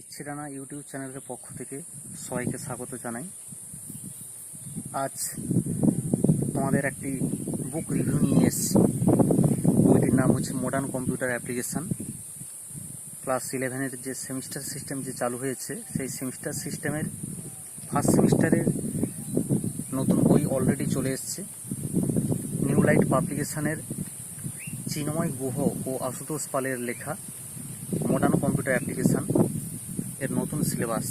ইচ্ছেডানা YouTube চ্যানেলের পক্ষ থেকে সবাইকে স্বাগত জানাই। আজ তোমাদের একটি বুক রিভিউ নিয়ে এসেছি। বইটির নাম হচ্ছে মডার্ন কম্পিউটার অ্যাপ্লিকেশান। ক্লাস 11-এর যে সেমিস্টার সিস্টেম যে চালু হয়েছে, সেই সেমিস্টার সিস্টেমের ফার্স্ট সেমিস্টারের নতুন বই অলরেডি চলে এসছে। নিউ লাইট পাবলিকেশানের চিন্ময় গুহ ও আশুতোষ পালের লেখা মডার্ন কম্পিউটার অ্যাপ্লিকেশান এর নতুন সিলেবাস।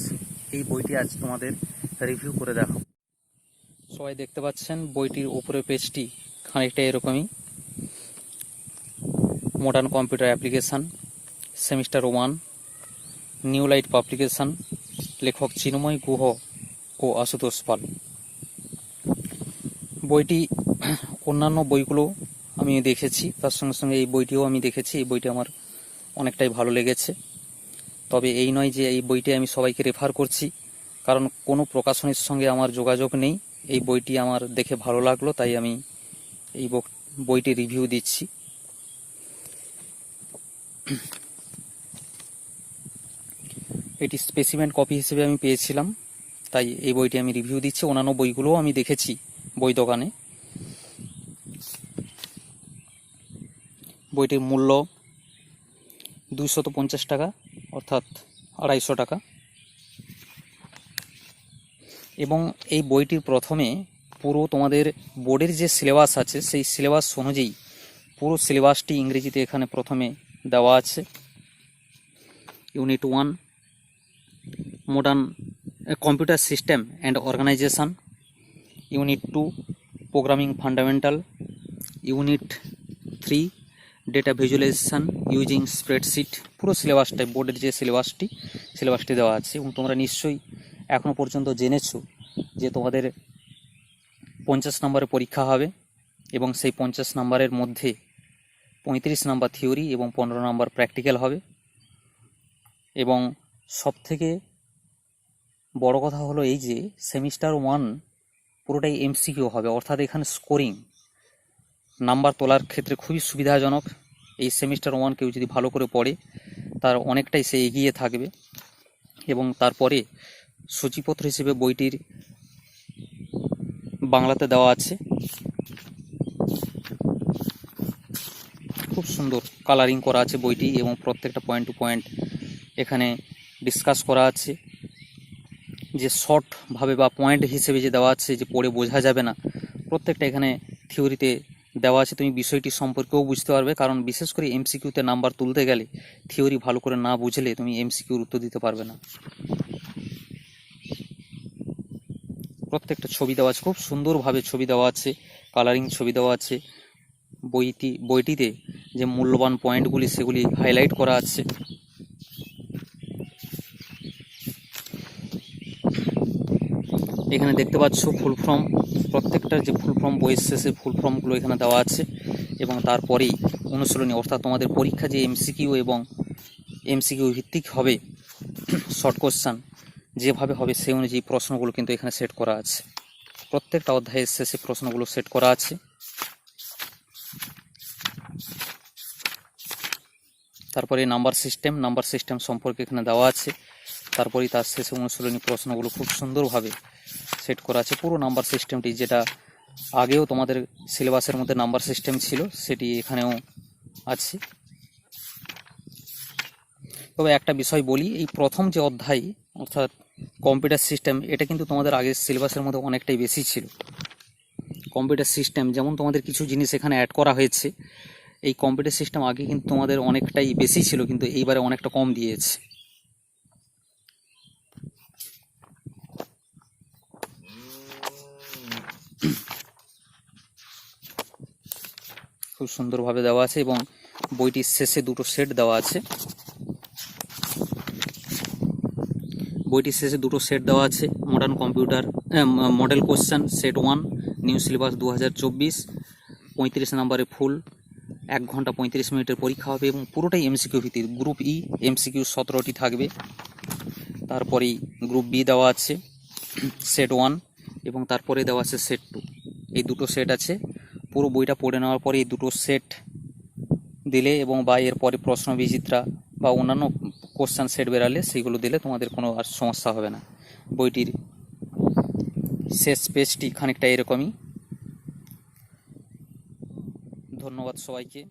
এই বইটি আজ তোমাদের রিভিউ করে দেখো। সবাই দেখতে পাচ্ছেন বইটির উপরের পেজটি খানিকটা এরকমই। Modern computer application semester 1, new light publication, লেখক চিন্ময় গুহ ও আশুতোষ পাল। বইটি অন্যান্য বইগুলো আমি দেখেছি, তার সঙ্গে সঙ্গে এই বইটিও আমি দেখেছি। এই বইটি আমার অনেকটাই ভালো লেগেছে। তবে এই নয় যে এই বইটি আমি সবাইকে রেফার করছি, কারণ কোনো প্রকাশনীর সঙ্গে আমার যোগাযোগ নেই। এই বইটি আমার দেখে ভালো লাগলো, তাই আমি এই বইটি রিভিউ দিচ্ছি। এটি স্পেসিমেন কপি হিসেবে আমি পেয়েছিলাম, তাই এই বইটি আমি রিভিউ দিচ্ছি। অন্যান্য বইগুলোও আমি দেখেছি বই দোকানে। বইটির মূল্য 250 টাকা, অর্থাৎ 250 টাকা। এবং এই বইটির প্রথমে পুরো তোমাদের বোর্ডের যে সিলেবাস আছে, সেই সিলেবাস অনুযায়ী পুরো সিলেবাসটি ইংরেজিতে এখানে প্রথমে দেওয়া আছে। Unit 1 modern computer system and organisation, unit 2 programming fundamental, unit 3 data visualisation using spreadsheet. পুরো সিলেবাসটাই বোর্ডের যে সিলেবাসটি দেওয়া আছে। এবং তোমরা নিশ্চয়ই এখনও পর্যন্ত জেনেছো যে তোমাদের 50 নম্বরের পরীক্ষা হবে, এবং সেই 50 নম্বরের মধ্যে 35 নম্বর থিওরি এবং 15 নম্বর প্র্যাকটিক্যাল হবে। এবং সবথেকে বড় কথা হলো এই যে সেমিস্টার 1 পুরোটাই এমসিকিউ হবে, অর্থাৎ এখানে স্কোরিং নাম্বার তোলার ক্ষেত্রে খুবই সুবিধাজনক। এই সেমিস্টার 1 কেউ যদি ভালো করে পড়ে, তার অনেকটাই সে এগিয়ে থাকবে। এবং তারপরে সূচিপত্র হিসেবে বইটির বাংলাতে দেওয়া আছে। খুব সুন্দর কালারিং করা আছে বইটি, এবং প্রত্যেকটা পয়েন্ট টু পয়েন্ট এখানে ডিসকাস করা আছে। যে শর্টভাবে বা পয়েন্ট হিসেবে যে দেওয়া আছে, যে পড়ে বোঝা যাবে না, প্রত্যেকটা এখানে থিওরিতে দেওয়া আছে। তুমি বিষয়টি সম্পর্কেও বুঝতে পারবে, কারণ বিশেষ করে এমসিকিউতে নাম্বার তুলতে গেলে থিওরি ভালো করে না বুঝলে তুমি এমসিকিউর উত্তর দিতে পারবে না। প্রত্যেকটা ছবি দেওয়া আছে, খুব সুন্দরভাবে ছবি দেওয়া আছে, কালারিং ছবি দেওয়া আছে। বইটিতে যে মূল্যবান পয়েন্টগুলি সেগুলি হাইলাইট করা আছে। এখানে দেখতে পাচ্ছ ফুল ফর্ম, প্রত্যেকটার যে ফুল ফর্ম বইয়ের শেষে ফুল ফর্মগুলো এখানে দেওয়া আছে। এবং তারপরেই অনুশীলনী, অর্থাৎ তোমাদের পরীক্ষা যে এমসিকিউ এবং এমসিকিউ ভিত্তিক হবে শর্ট কোশ্চেন যেভাবে হবে, সেই অনুযায়ী প্রশ্নগুলো কিন্তু এখানে সেট করা আছে। প্রত্যেকটা অধ্যায়ের শেষে প্রশ্নগুলো সেট করা আছে। তারপরে নাম্বার সিস্টেম সম্পর্কে এখানে দেওয়া আছে। তারপরেই তার শেষে অনুশীলনী প্রশ্নগুলো খুব সুন্দরভাবে সেট করা আছে। পুরো নাম্বার সিস্টেমটি, যেটা আগেও তোমাদের সিলেবাসের মধ্যে নাম্বার সিস্টেম ছিল, সেটি এখানেও আছে। তবে একটা বিষয় বলি, এই প্রথম যে অধ্যায় অর্থাৎ কম্পিউটার সিস্টেম, এটা কিন্তু তোমাদের আগের সিলেবাসের মধ্যে অনেকটাই বেশি ছিল। কম্পিউটার সিস্টেম যেমন তোমাদের কিছু জিনিস এখানে অ্যাড করা হয়েছে, এই কম্পিউটার সিস্টেম আগে কিন্তু তোমাদের অনেকটাই বেশি ছিল, কিন্তু এইবারে অনেকটা কম দিয়েছে। খুব সুন্দরভাবে দেওয়া আছে, এবং বইটির শেষে দুটো সেট দেওয়া আছে। Modern computer model question set 1 new syllabus 2024, 35 নম্বরে ফুল 1 ঘন্টা 35 মিনিটের পরীক্ষা হবে, এবং পুরোটাই এমসিকিউ ভিত্তিক। গ্রুপ ই এমসিকিউ 17টি থাকবে। তারপরেই গ্রুপ বি দেওয়া আছে সেট 1, এবং তারপরে দেওয়া আছে সেট 2। এই দুটো সেট আছে। পুরো বইটা পড়ে নেওয়ার পরে এই দুটো সেট দিলে এবং বা এরপরে প্রশ্ন বিচিত্রা বা অন্যান্য কোশ্চেন সেট বেরালে সেইগুলো দিলে তোমাদের কোনো আর সমস্যা হবে না। বইটির শেষ পেজটি খানিকটা এরকমই। ধন্যবাদ সবাইকে।